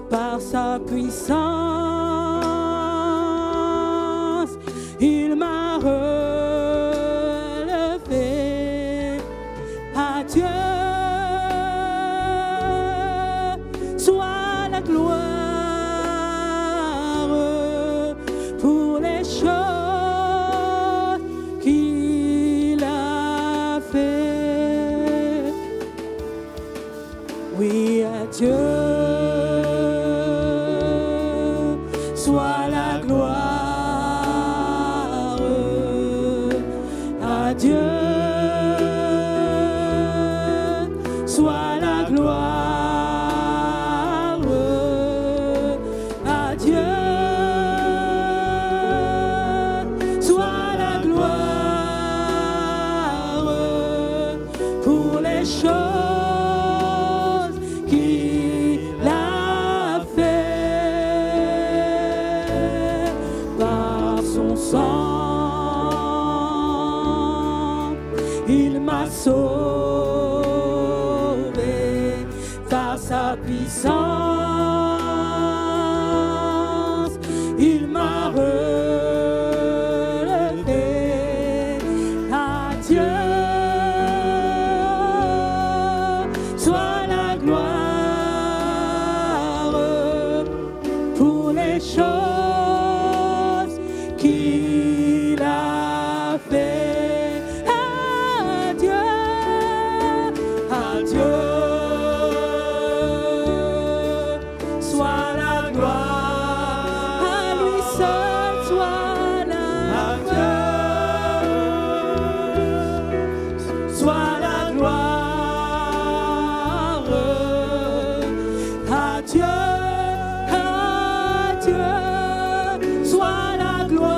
par sa puissance, il m'a relevé. À Dieu soit la gloire pour les choses qu'il a fait. Oui, à Dieu soit la gloire. À Dieu soit la gloire. À Dieu soit la gloire pour les choses qu'il a fait. Par son sang, il m'a sauvé. Par sa puissance, il m'a relevé. À Dieu soit la gloire pour les choses qu'il a fait. À Dieu soit la gloire. À lui seul soit la gloire. Soit la gloire. À Dieu soit la gloire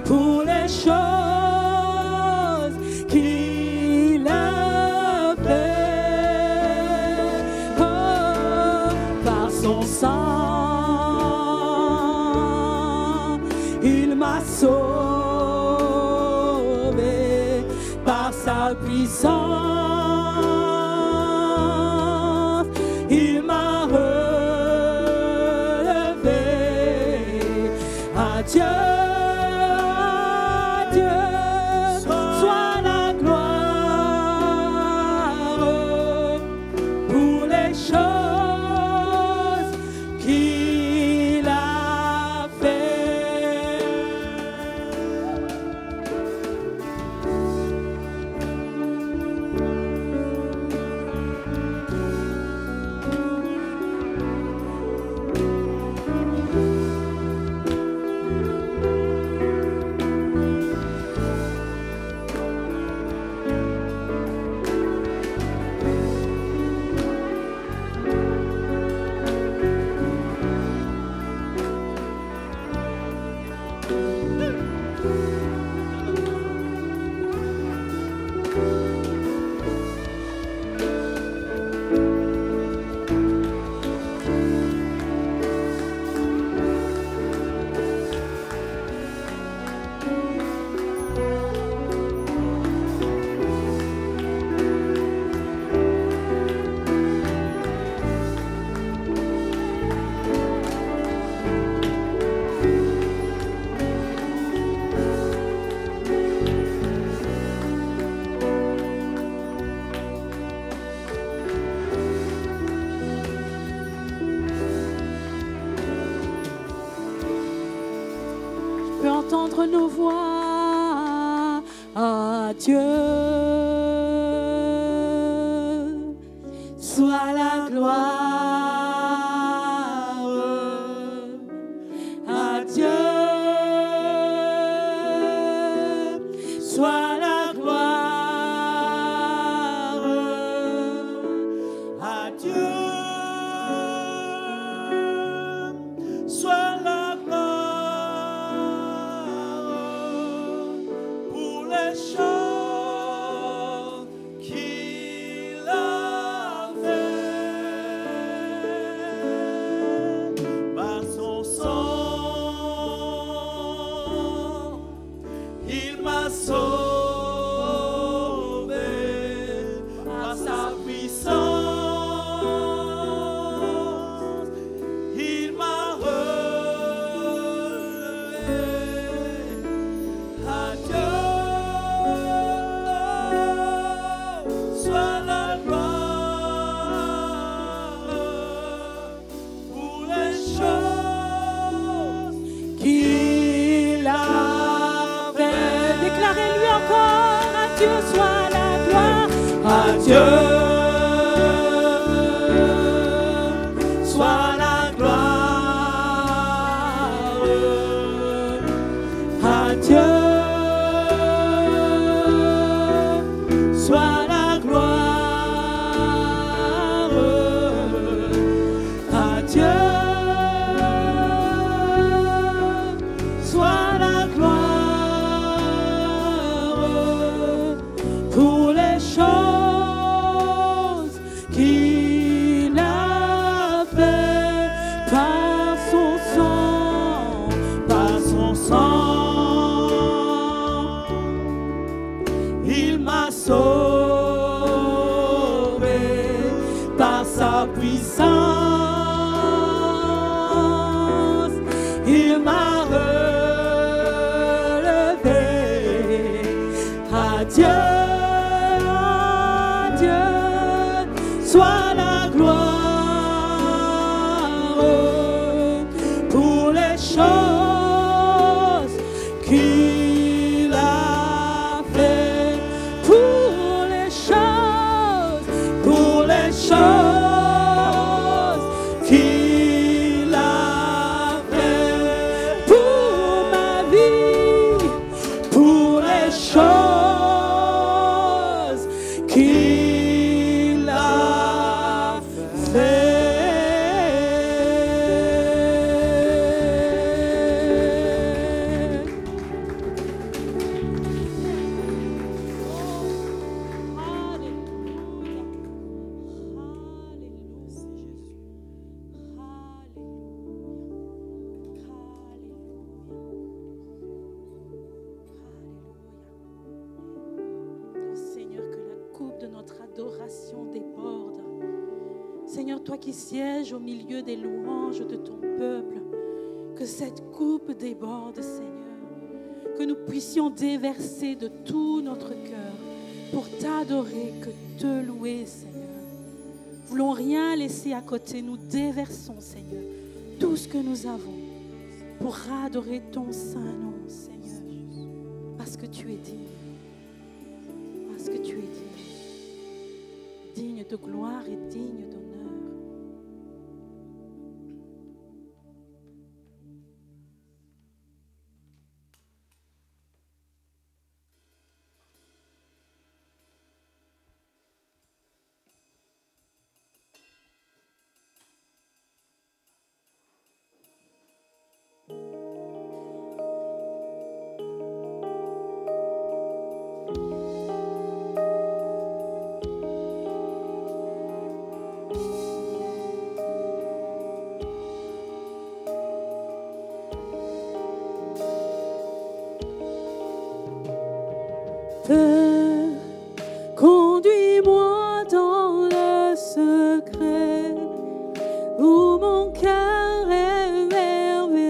pour les choses qu'il a fait. Oh, par son sang, il m'a sauvé. Par sa puissance, il m'a relevé. À Dieu soit la gloire pour les choses qu'il a fait. Je peux entendre nos voix. À Dieu soit la gloire. À Dieu soit la gloire. À Dieu soit la gloire pour les choses qu'il a fait. Par son sang, il m'a sauvé. Par sa puissance, Dieu soit la gloire. À Dieu soit la gloire. À Dieu soit la gloire. À Dieu soit la gloire pour les choses qu'il a fait par son sang, par son sang. Il m'a sauvé par sa puissance. Il m'a relevé. À Dieu soit la gloire pour les choses qu'il a fait, pour les choses qu'il a fait pour ma vie, pour les choses qu'il a fait. Seigneur, que la coupe de notre adoration déborde. Seigneur, toi qui sièges au milieu des louanges de ton peuple, que cette coupe déborde, Seigneur. Que nous puissions déverser de tout notre cœur pour t'adorer, que te louer, Seigneur. Voulons rien laisser à côté, nous déversons, Seigneur, tout ce que nous avons pour adorer ton saint nom, Seigneur, parce que tu es digne. Parce que tu es digne de gloire et digne d'honneur. Père, conduis-moi dans le secret où mon cœur émerveillé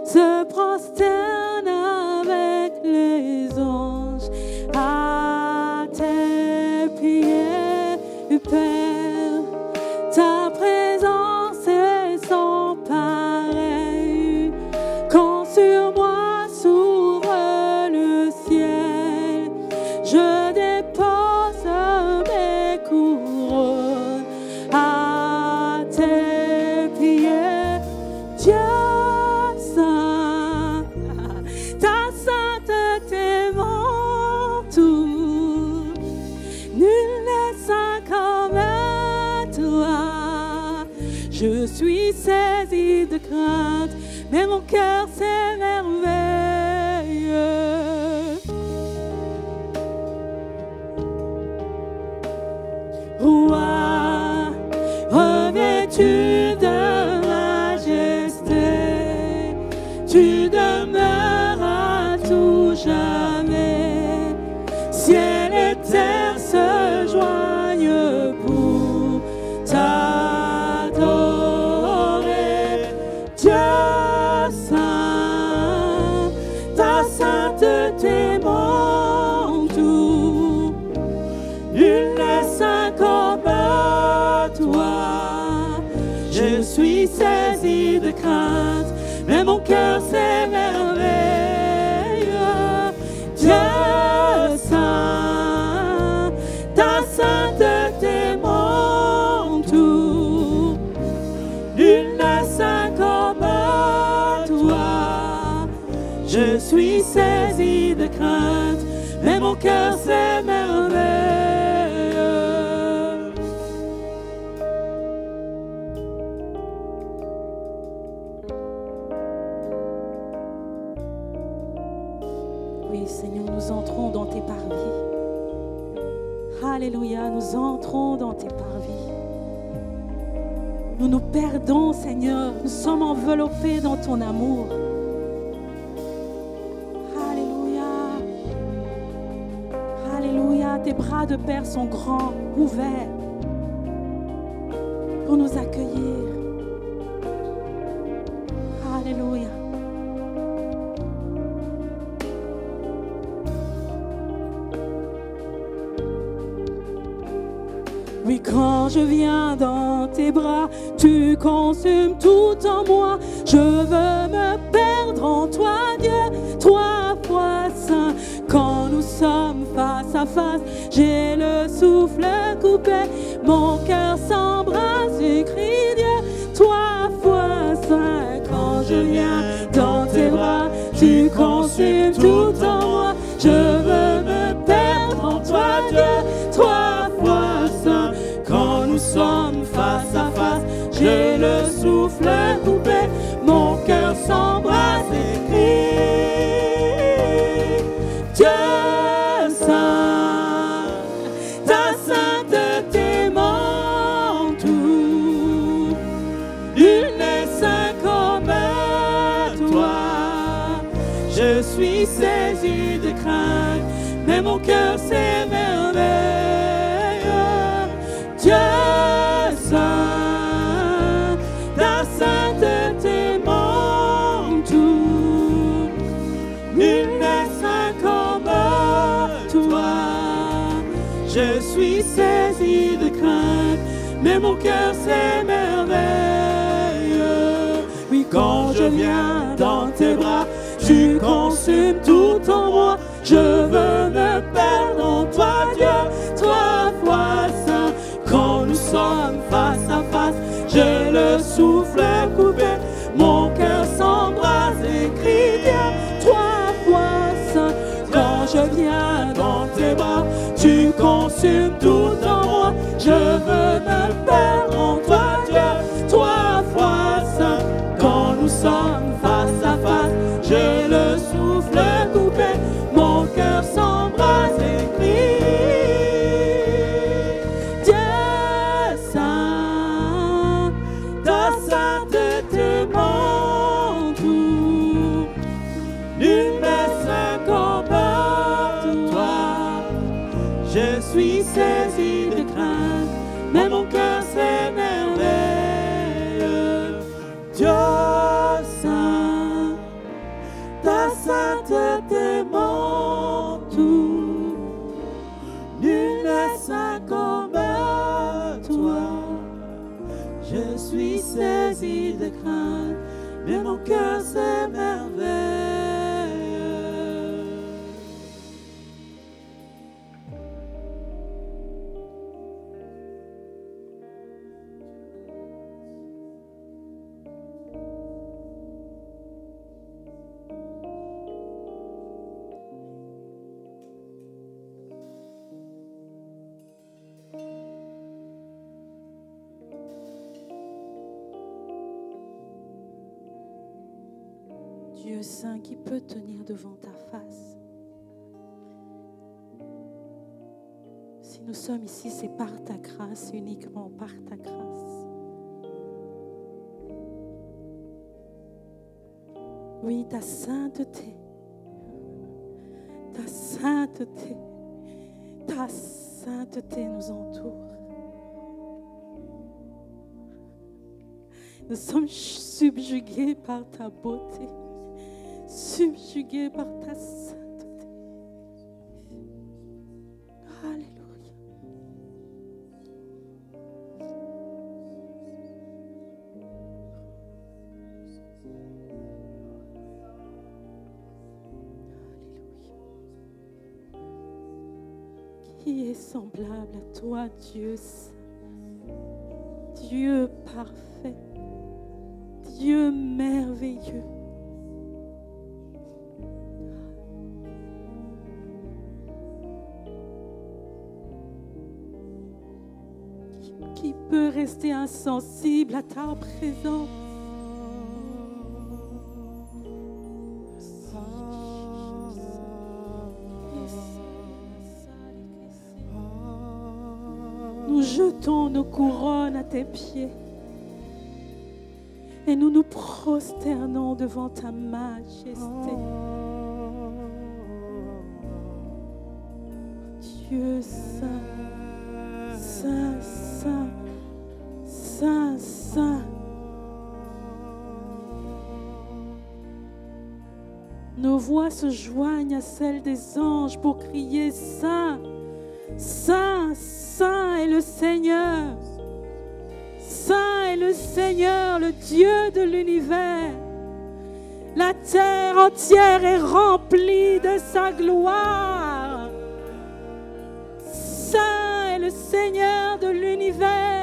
se prosterne avec les anges à tes pieds, Père. Ta présence est sans pareil quand sur moi s'ouvre le ciel. Je dépose mes couronnes à tes pieds, Dieu saint. Ta sainteté m'entoure, nul n'est saint comme toi. Je suis saisie de crainte, mais mon cœur s'émerveille. Roi, revêtu de majesté, tu demeures à tout jamais. Ciel et terre se joignent pour t'adorer. Dieu saint, ta sainteté m'entoure. Nul n'est saint comme toi. Je suis saisie de crainte, mais mon cœur s'émerveille. Dieu ta sainteté m'entoure. Nul n'est saint comme toi. Je suis saisi de crainte, mais mon cœur s'émerveille. Oui, Seigneur, nous entrons dans tes parvis. Alléluia, nous entrons dans tes parvis. Nous nous perdons, Seigneur. Nous sommes enveloppés dans ton amour. Alléluia. Alléluia. Tes bras de Père sont grands, ouverts pour nous accueillir. Alléluia. Oui, quand je viens dans tes bras, tu consumes tout en moi. Je veux me perdre en toi, Dieu, toi, foi saint. Quand nous sommes face à face, j'ai le souffle coupé. Mon cœur s'embrase et crie, Dieu, toi, foi saint. Quand je viens dans tes bras, tu consumes tout en moi. Je veux me perdre en toi, Dieu, toi, foi saint. Quand nous sommes face à face, j'ai le souffle coupé, mon cœur s'embrase et crie, Dieu saint, ta sainteté m'entoure. Nul n'est saint comme toi. Je suis saisi de crainte, mais mon cœur s'émerveille. Dieu saint, ta sainteté m'entoure. Nul n'est saint comme toi. Je suis saisi de crainte, mais mon cœur s'émerveille. Oui, quand je viens dans tes bras, tu consumes tout en moi. Je veux me perdre en toi, Dieu, toi, foi saint. Quand nous sommes face à face, j'ai le souffle coupé, mon cœur s'embrase et crie, Dieu, toi, foi saint. Quand je viens dans tes bras, tu consumes tout en moi. Je veux me perdre en toi, Dieu, toi, foi saint. Quand nous sommes face à face, j'ai le souffle coupé, mon cœur s'embrase et crie. Je suis saisi de crainte, mais mon cœur s'émerveille. Dieu saint, ta sainteté m'entoure. Nul n'est saint comme toi. Je suis saisi de crainte, mais mon cœur s'émerveille. Dieu saint qui peut tenir devant ta face. Si nous sommes ici, c'est par ta grâce, uniquement par ta grâce. Oui, ta sainteté, ta sainteté, ta sainteté nous entoure. Nous sommes subjugués par ta beauté, subjugués par ta sainteté. Alléluia. Alléluia. Qui Qui est semblable à toi, Dieu saint, Dieu parfait, Dieu merveilleux. Qui peut rester insensible à ta présence? Nous jetons nos couronnes à tes pieds et nous nous prosternons devant ta majesté. Dieu saint, saint, saint, saint, saint. Nos voix se joignent à celles des anges pour crier saint, saint, saint est le Seigneur. Saint est le Seigneur, le Dieu de l'univers. La terre entière est remplie de sa gloire. Saint est le Seigneur de l'univers.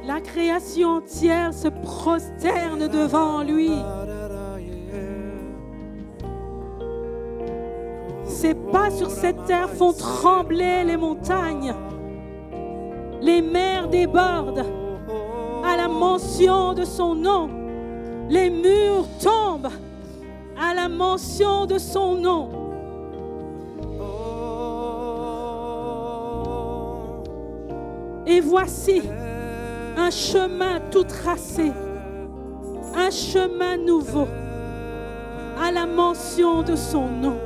La création entière se prosterne devant lui. Ses pas sur cette terre font trembler les montagnes. Les mers débordent à la mention de son nom. Les murs tombent à la mention de son nom. Et voici un chemin tout tracé, un chemin nouveau à la mention de son nom.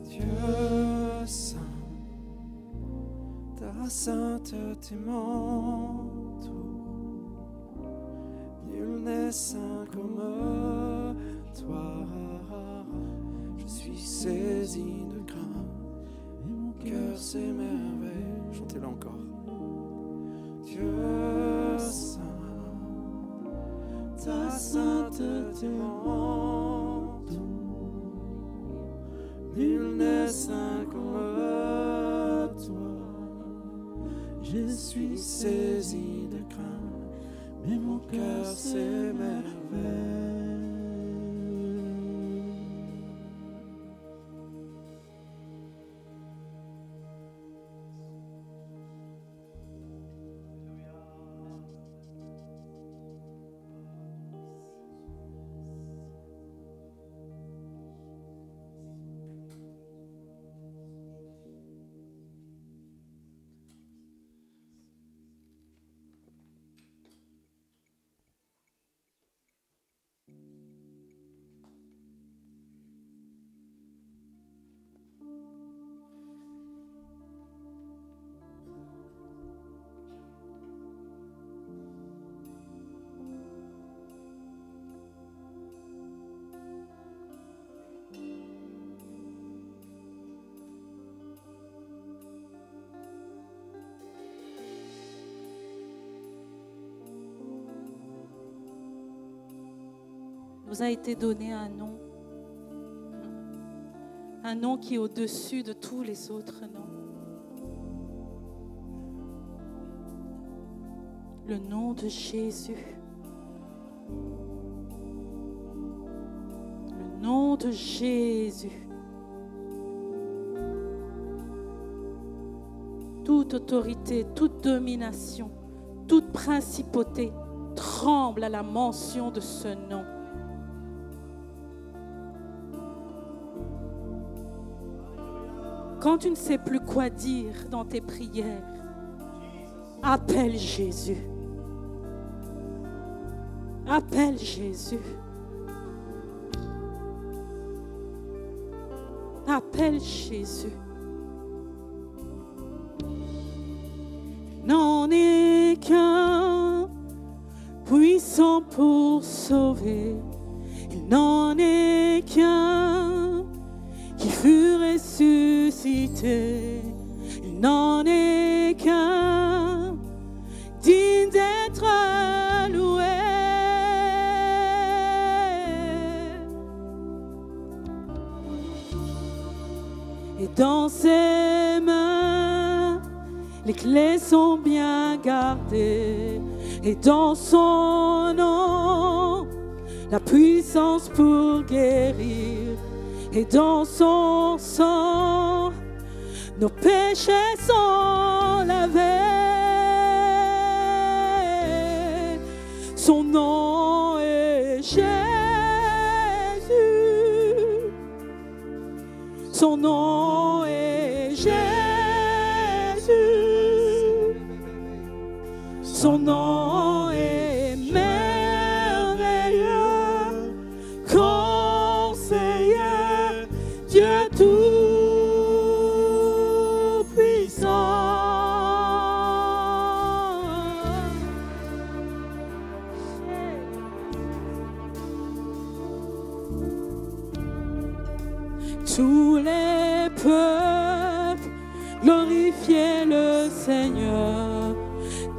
Dieu saint, ta sainteté m'entoure. Nul n'est saint comme toi. Je suis saisi de crainte. Mon cœur s'émerveille. Chantez-le encore. Dieu saint, ta sainteté m'entoure. Nul n'est saint comme toi. Je suis saisi de crainte, mais mon cœur s'émerveille. Nous a été donné un nom qui est au-dessus de tous les autres noms. Le nom de Jésus. Le nom de Jésus. Toute autorité, toute domination, toute principauté tremble à la mention de ce nom. Quand tu ne sais plus quoi dire dans tes prières, appelle Jésus. Appelle Jésus. Appelle Jésus. N'en est qu'un puissant puissant pour sauver. Il n'en est qu'un qui fut ressuscité. Il n'en est qu'un digne d'être loué. Et dans ses mains, les clés sont bien gardées. Et dans son nom, la puissance pour guérir. Et dans son sang, nos péchés sont lavés. Son nom est Jésus. Son nom est Jésus. Son nom est merveilleux, conseiller, Dieu tout-puissant. Tous les peuples glorifiez le Seigneur.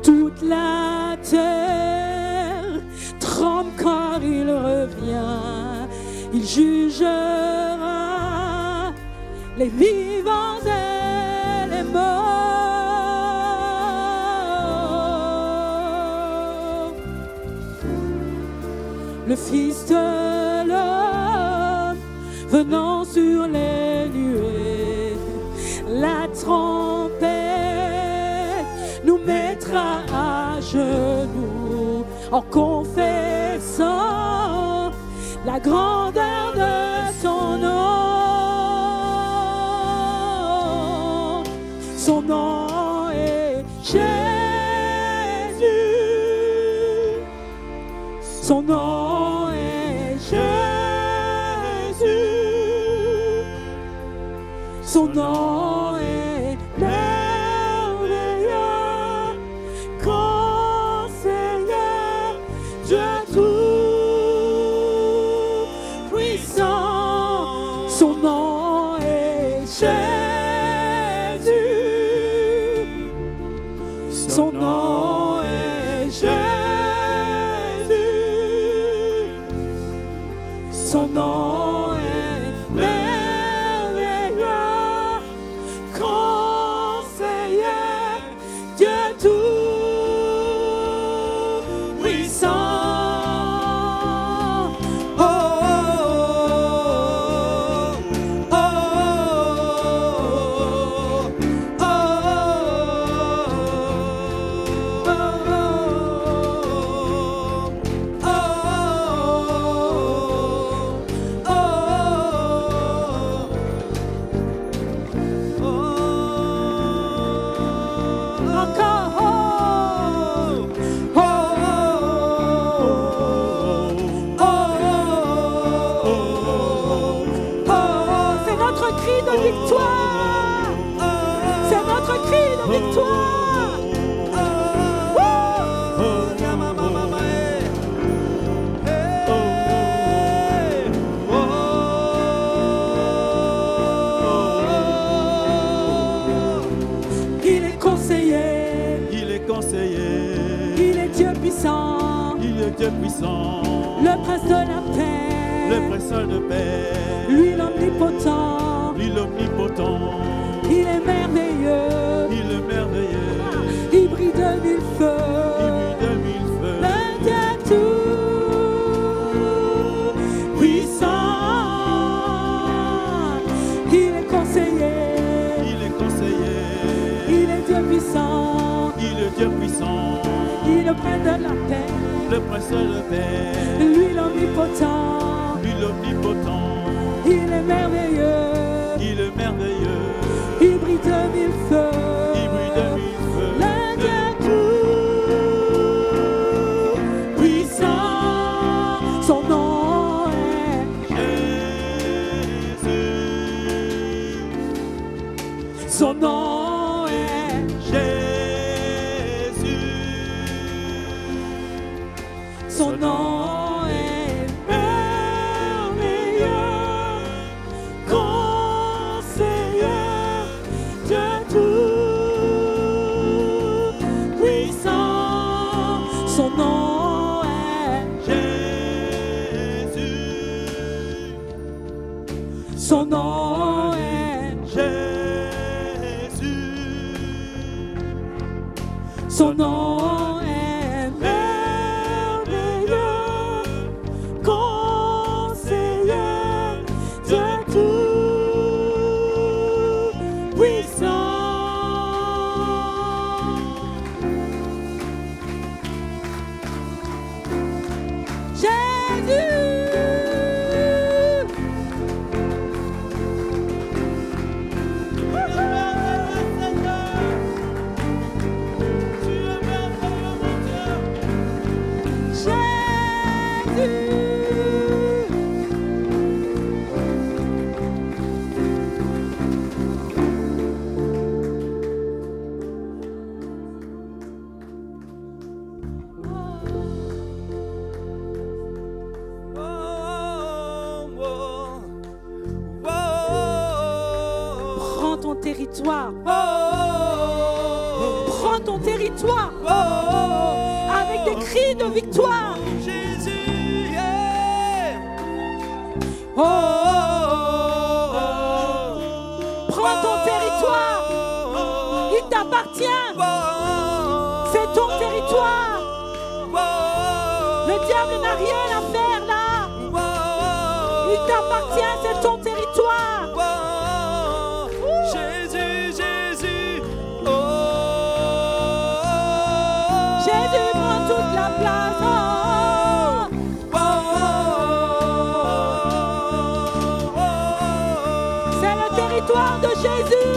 Toute la terre tremble quand il revient. Il jugera les vivants et les morts. Le Fils de l'homme venant sur les nuées, la trompette nous mettra à genoux en confessant la grandeur de son nom. Son nom est Jésus. Son nom est Jésus. Son nom est merveilleux, conseiller, Dieu tout-puissant. Son nom est Jésus. Son nom est Jésus. Son nom est merveilleux, conseiller, Dieu tout-puissant. Oh, oh, oh, oh, oh, c'est notre cri de victoire. C'est notre cri de victoire. Il est conseiller. Il est conseiller. Il est Dieu puissant. Il est Dieu puissant. Le prince de la paix. Le prince de paix. Lui l'omnipotent. Lui l'omnipotent. Il est merveilleux. Il est merveilleux. Il brille de mille feux. Il brille de mille feux. Le Dieu tout-puissant. Il est conseiller. Il est conseiller. Il est Dieu puissant. Il est Dieu puissant. Il est le prince de la paix. Le prince de paix. Lui l'omnipotent. Lui l'omnipotent. Il est merveilleux. Il est merveilleux. Il brille de mille feux. Il brille de mille feux. Le Dieu tout-puissant. Son nom est Jésus. Son nom est Jésus. Son Son nom est Jésus. Son nom est merveilleux, conseiller, Dieu tout-puissant. Prends ton territoire. Prends ton territoire. Avec des cris de victoire. Jésus, Prends ton territoire. Il t'appartient. C'est ton territoire. Le diable n'a rien à faire là. Il t'appartient, c'est ton territoire. Jésus, Jésus, Jésus prend toute la place. C'est le territoire de Jésus.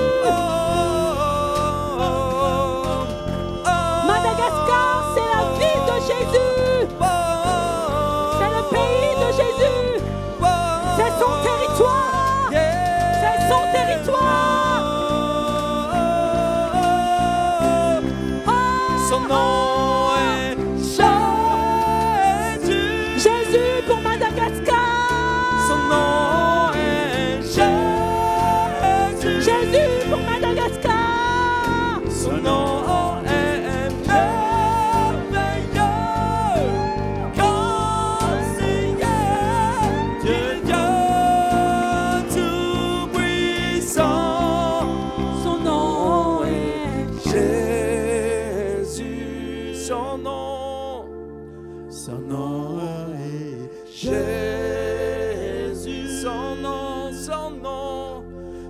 Madagascar, c'est la ville de Jésus. C'est le pays de Jésus. C'est son territoire. C'est son territoire. son nom est Jésus. Jésus pour Madagascar. Son nom est Jésus. Jésus pour Madagascar. Son nom est merveilleux, conseiller, Dieu tout-puissant. Son nom est Jésus. Son nom est Jésus.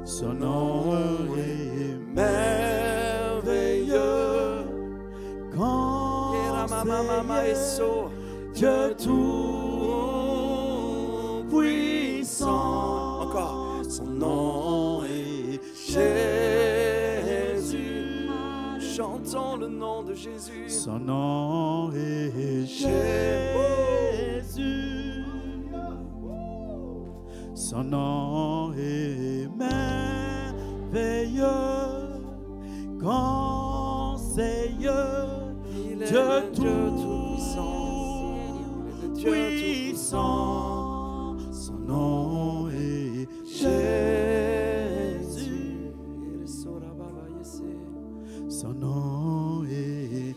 Son nom est merveilleux. Conseiller, Dieu tout-puissant. Encore. Son nom est Jésus. Chantons le nom de Jésus. Son nom est Jésus. Son nom est merveilleux, conseiller, Dieu tout-puissant. Son nom est Jésus. Son nom est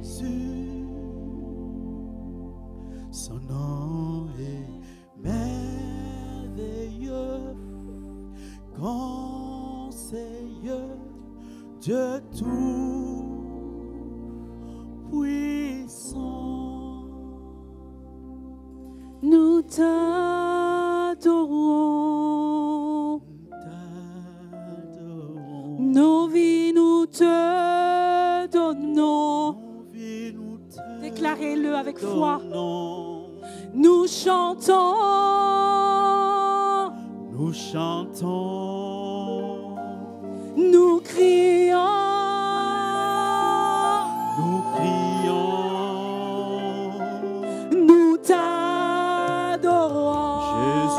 Jésus. Son nom est merveilleux, conseiller, Dieu tout-puissant. Nous t'adorons. Nos vies nous te donnons. Déclarez-le avec foi. Nous chantons. Nous chantons. Nous crions. Nous crions. Nous t'adorons.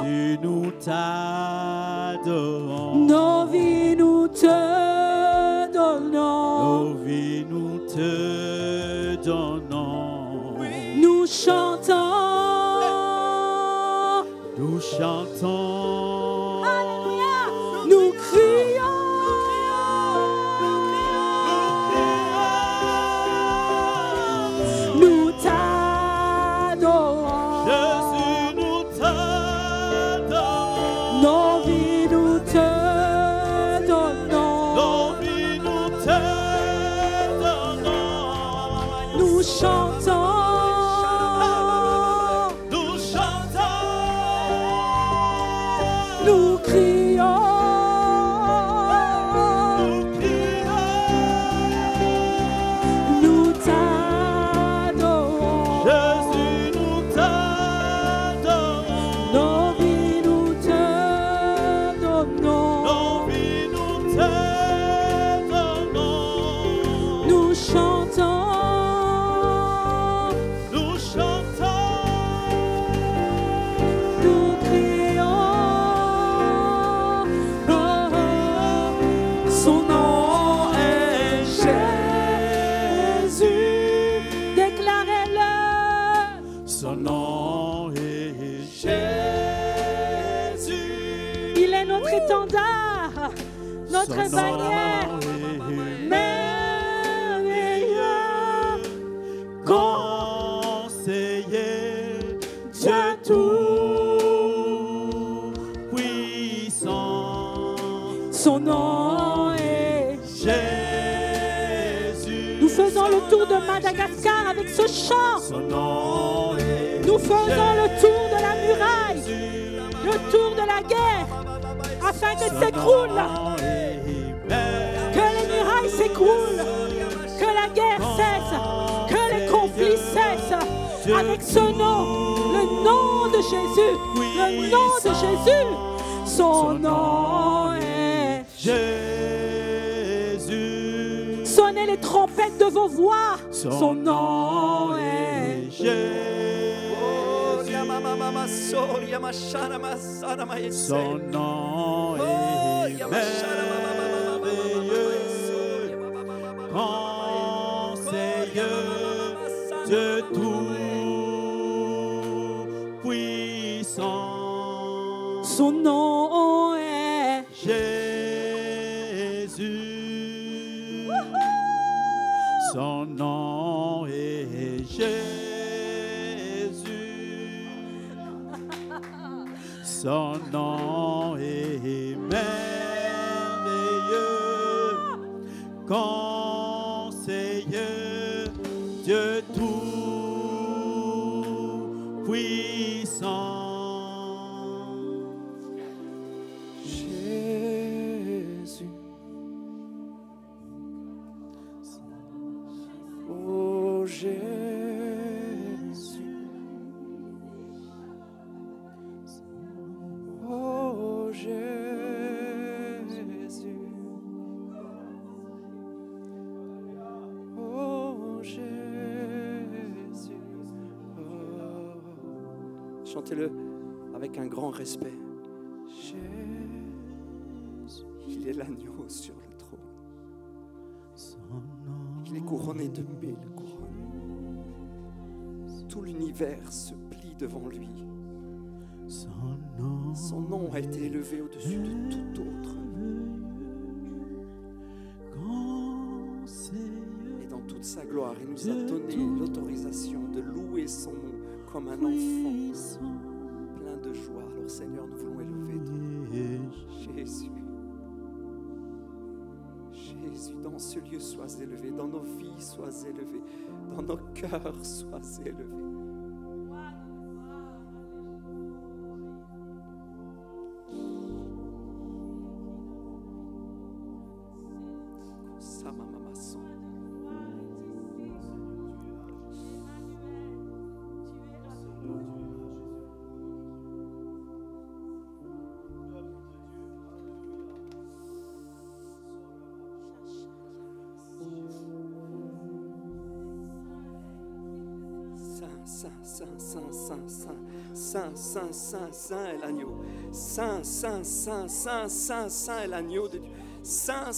Jésus, nous t'adorons. Nos vies nous te donnons. Nos vies nous te donnons. Nous chantons. Nous chantons. Alléluia. Nous crions. Nous t'adorons. Jésus, nous t'adorons. étendard, notre bannière. Merveilleux, conseiller, Dieu tout puissant. Son nom est Jésus. Nous faisons le tour de Madagascar avec ce chant. Son nom est Nous faisons le tour de la muraille, le tour de la guerre, afin que s'écroule, que les murailles s'écroulent, que la guerre cesse, que les conflits cessent. Avec ce nom, le nom de Jésus, le nom de Jésus, son nom est Jésus. Sonnez les trompettes de vos voix, son nom est Jésus. Son nom est merveilleux, conseiller, Dieu tout puissant. Son nom est Jésus. Son nom est Jésus. Son nom est merveilleux, conseiller, Dieu tout puissant. Jésus. Oh Jésus. Oh Jésus. Oh Jésus. Oh. Chantez-le avec un grand respect. Jésus. Il est l'agneau sur le trône. Il est couronné de 1000 couronnes. Tout l'univers se plie devant lui. Son nom a été élevé au-dessus de tout autre. Et dans toute sa gloire, il nous a donné l'autorisation de louer son nom comme un enfant plein de joie. Alors Seigneur, nous voulons élever ton nom. Jésus. Jésus, dans ce lieu, sois élevé. Dans nos vies, sois élevé. Dans nos cœurs, sois élevé. Saint est l'agneau. Saint est l'agneau de Dieu. Saint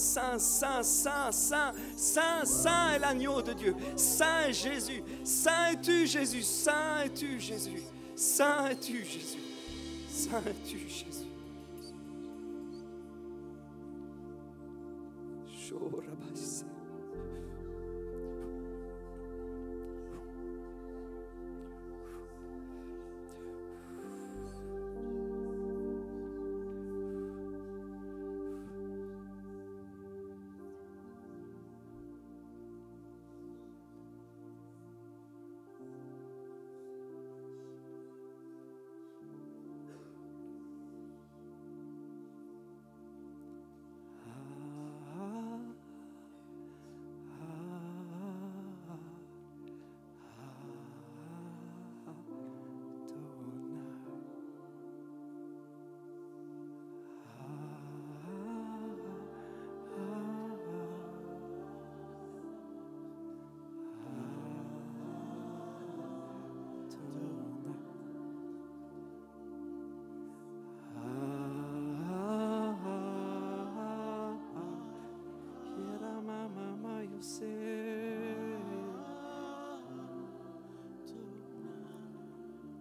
est l'agneau de Dieu. Saint est Jésus. Saint es-tu Jésus. Saint es-tu Jésus. Saint es-tu Jésus. Saint es-tu Jésus.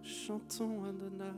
Chantons Adonai.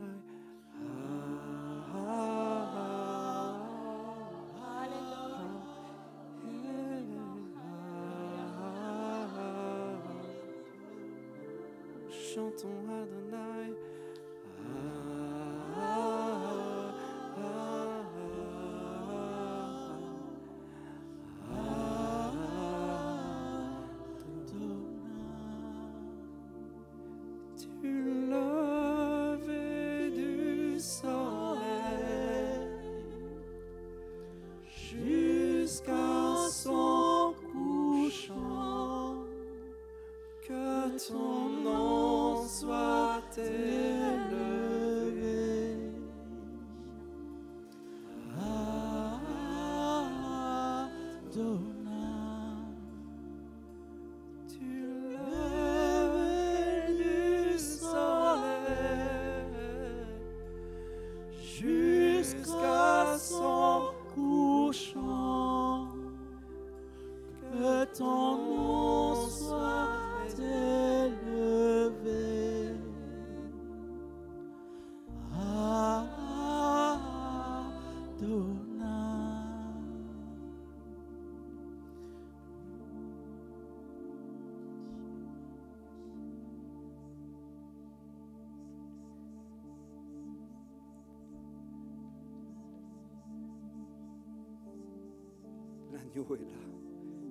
L'agneau est là.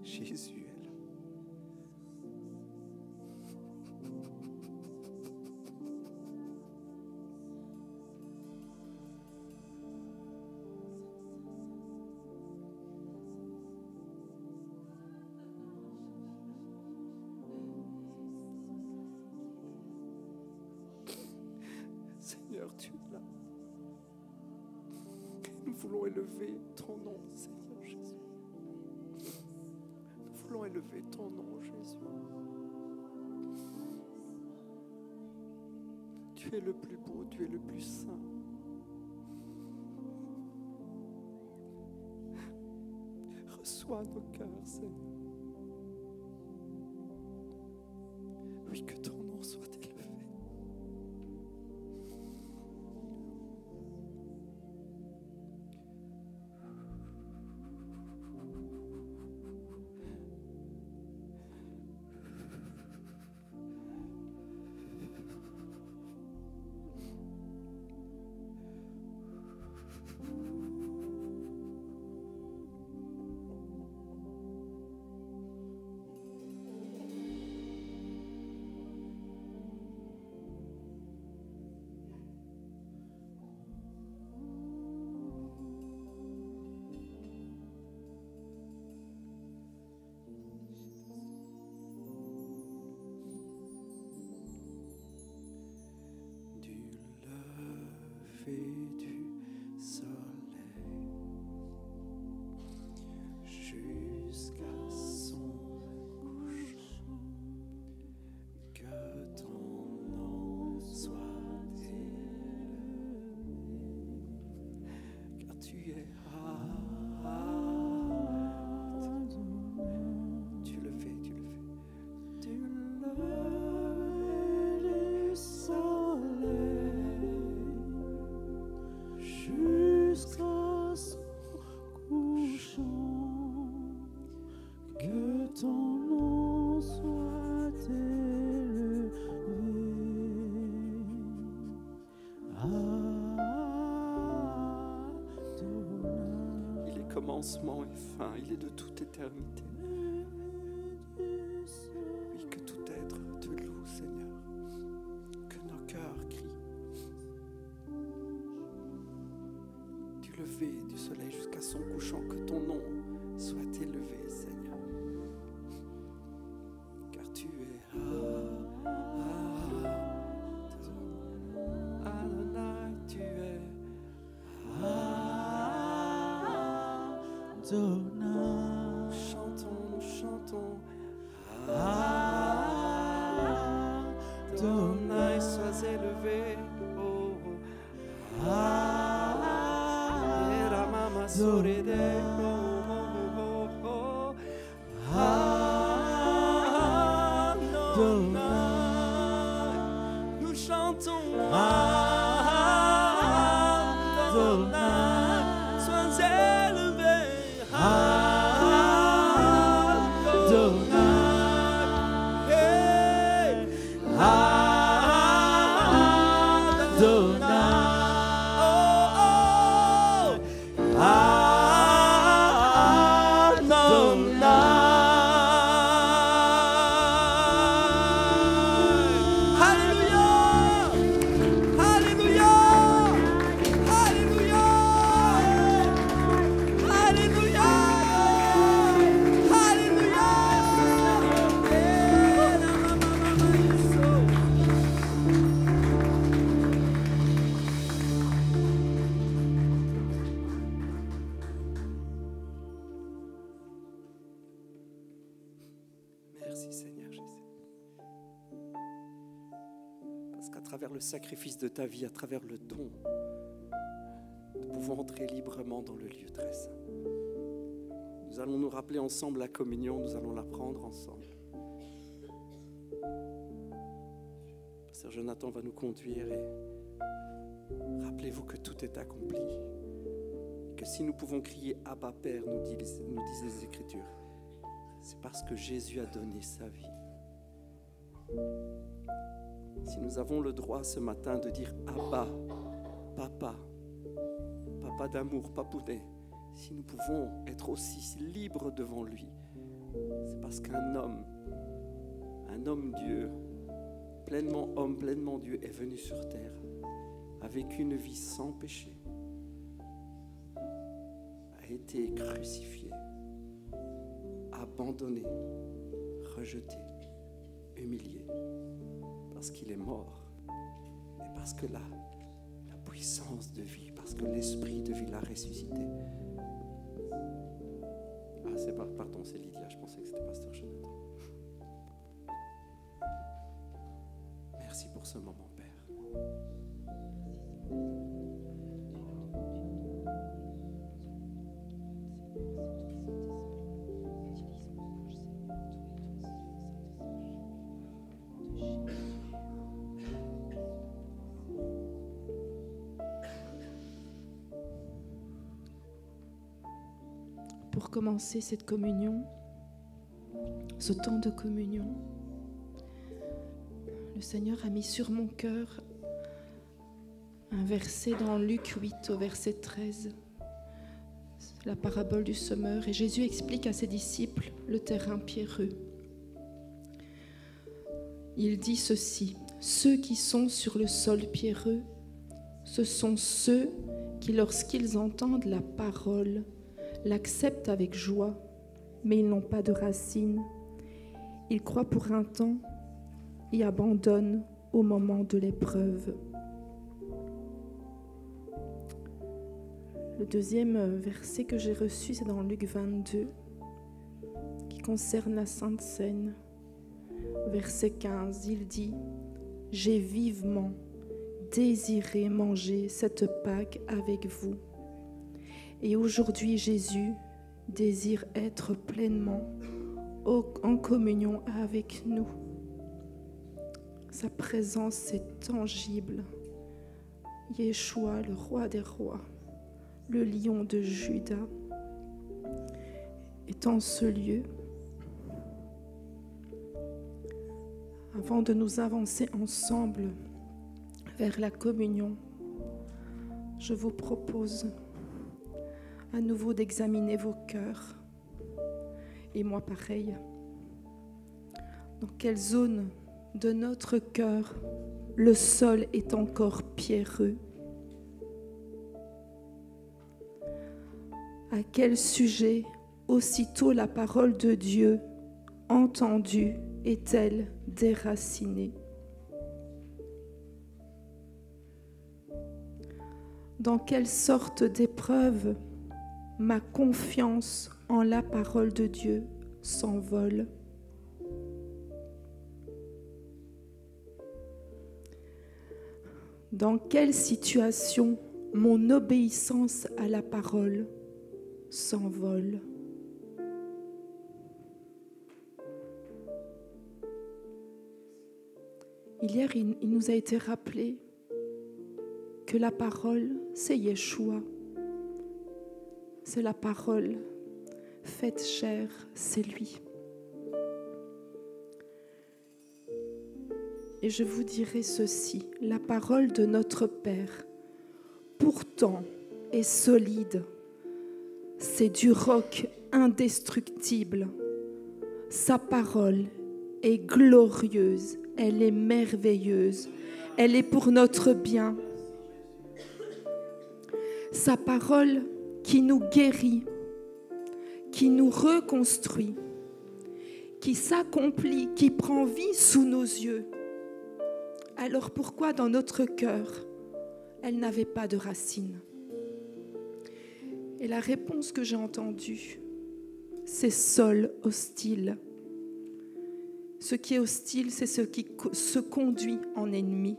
Jésus est là. Seigneur, tu es là. Et nous voulons élever ton nom, Seigneur Jésus. Nous voulons élever ton nom, Jésus. Tu es le plus beau, tu es le plus saint. Reçois nos cœurs, Seigneur. Oui, que ton nom soit élevé. Du soleil jusqu'à son couchant, que ton nom soit élevé, car tu es tu le fais, du lever du soleil jusqu'à son couchant, que ton nom soit élevé. Il est commencement et fin, il est de toute éternité. Oui, que tout être te loue, Seigneur, que nos cœurs crient. Du lever du soleil jusqu'à son couchant, que ton nom soit élevé, Seigneur. Car tu es Adonai, tu es Adonai. Nous chantons Adonai, sois élevé. Oh, Sorede, Adonai, nous chantons Adonai, sois élevé, Adonai, hey, Adonai. Merci Seigneur Jésus. Parce qu'à travers le sacrifice de ta vie, à travers le don, nous pouvons entrer librement dans le lieu très saint. Nous allons nous rappeler ensemble la communion, nous allons la prendre ensemble. Pasteur Jonathan va nous conduire et rappelez-vous que tout est accompli. Et que si nous pouvons crier Abba Père, nous disent les Écritures, c'est parce que Jésus a donné sa vie. Si nous avons le droit ce matin de dire Abba, Papa, Papa d'amour, Papounet, si nous pouvons être aussi libres devant lui, c'est parce qu'un homme Dieu, pleinement homme, pleinement Dieu, est venu sur terre, a vécu une vie sans péché, a été crucifié, abandonné, rejeté, humilié, parce qu'il est mort, et parce que la puissance de vie, parce que l'esprit de vie l'a ressuscité. Pardon, c'est Lydia, je pensais que c'était Pasteur Jonathan. Merci pour ce moment, Père. Pour commencer cette communion, ce temps de communion, le Seigneur a mis sur mon cœur un verset dans Luc 8 au verset 13, la parabole du semeur, et Jésus explique à ses disciples le terrain pierreux. Il dit ceci: ceux qui sont sur le sol pierreux, ce sont ceux qui, lorsqu'ils entendent la parole, l'acceptent avec joie, mais ils n'ont pas de racines. Ils croient pour un temps et abandonnent au moment de l'épreuve. Le deuxième verset que j'ai reçu, c'est dans Luc 22, qui concerne la Sainte Seine. Verset 15, il dit: « J'ai vivement désiré manger cette Pâque avec vous. » Et aujourd'hui, Jésus désire être pleinement en communion avec nous. Sa présence est tangible. Yeshua, le roi des rois, le lion de Juda, est en ce lieu. Avant de nous avancer ensemble vers la communion, je vous propose à nouveau d'examiner vos cœurs. Et moi pareil. Dans quelle zone de notre cœur le sol est encore pierreux? À quel sujet aussitôt la parole de Dieu entendue est-elle déracinée? Dans quelle sorte d'épreuve ma confiance en la parole de Dieu s'envole? Dans quelle situation mon obéissance à la parole s'envole? Hier, il nous a été rappelé que la parole, c'est Yeshua. C'est la parole faite chair, c'est lui. Et je vous dirai ceci: la parole de notre Père, pourtant, est solide. C'est du roc indestructible. Sa parole est glorieuse, elle est merveilleuse, elle est pour notre bien. Sa parole qui nous guérit, qui nous reconstruit, qui s'accomplit, qui prend vie sous nos yeux. Alors pourquoi dans notre cœur, elle n'avait pas de racines? Et la réponse que j'ai entendue, c'est sol hostile. Ce qui est hostile, c'est ce qui se conduit en ennemi,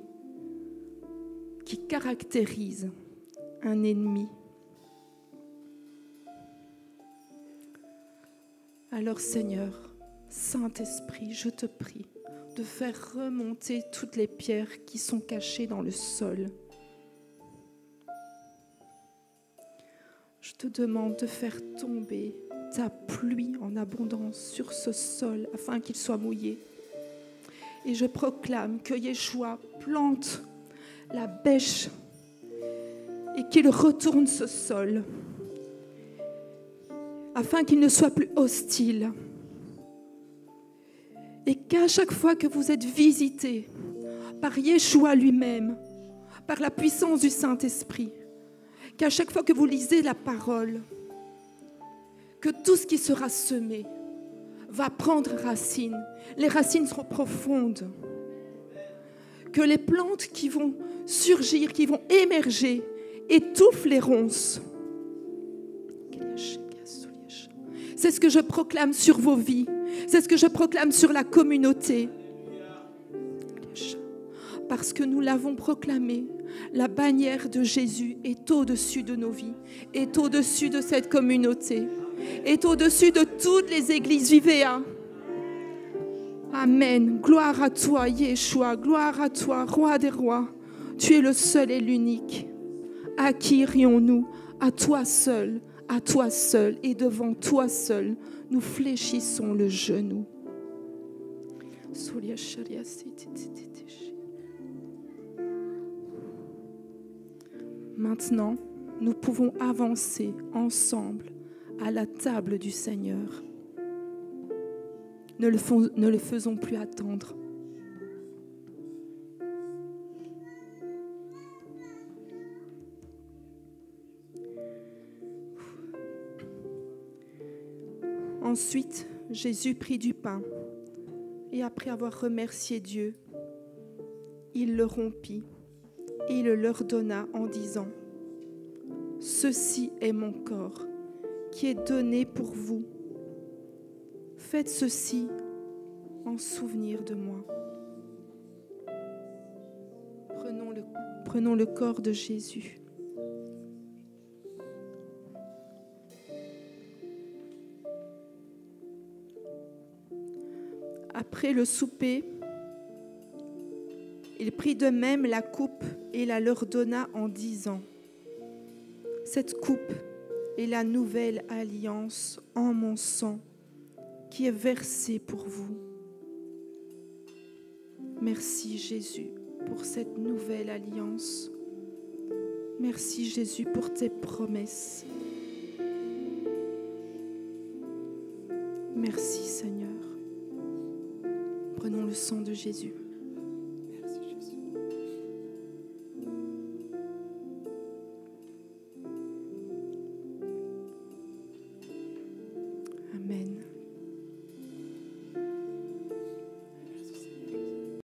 qui caractérise un ennemi. Alors Seigneur, Saint-Esprit, je te prie de faire remonter toutes les pierres qui sont cachées dans le sol. Je te demande de faire tomber ta pluie en abondance sur ce sol afin qu'il soit mouillé. Et je proclame que Yeshua plante la bêche et qu'il retourne ce sol afin qu'il ne soit plus hostile. Et qu'à chaque fois que vous êtes visités par Yeshua lui-même, par la puissance du Saint-Esprit, qu'à chaque fois que vous lisez la parole, que tout ce qui sera semé va prendre racine. Les racines seront profondes. Que les plantes qui vont surgir, qui vont émerger, étouffent les ronces. C'est ce que je proclame sur vos vies. C'est ce que je proclame sur la communauté. Parce que nous l'avons proclamé, la bannière de Jésus est au-dessus de nos vies, est au-dessus de cette communauté, est au-dessus de toutes les églises Vivea. Amen. Gloire à toi, Yeshua. Gloire à toi, Roi des rois. Tu es le seul et l'unique. À qui irions-nous? À toi seul, et devant toi seul, nous fléchissons le genou. Maintenant, nous pouvons avancer ensemble à la table du Seigneur. Ne le faisons plus attendre. Ensuite, Jésus prit du pain et après avoir remercié Dieu, il le rompit et il le leur donna en disant : « Ceci est mon corps qui est donné pour vous. Faites ceci en souvenir de moi. » Prenons le corps de Jésus. Après le souper, il prit de même la coupe et la leur donna en disant : « Cette coupe est la nouvelle alliance en mon sang qui est versée pour vous. Merci Jésus pour cette nouvelle alliance. Merci Jésus pour tes promesses. Merci Seigneur. Prenons le sang de Jésus. Merci Jésus. Amen.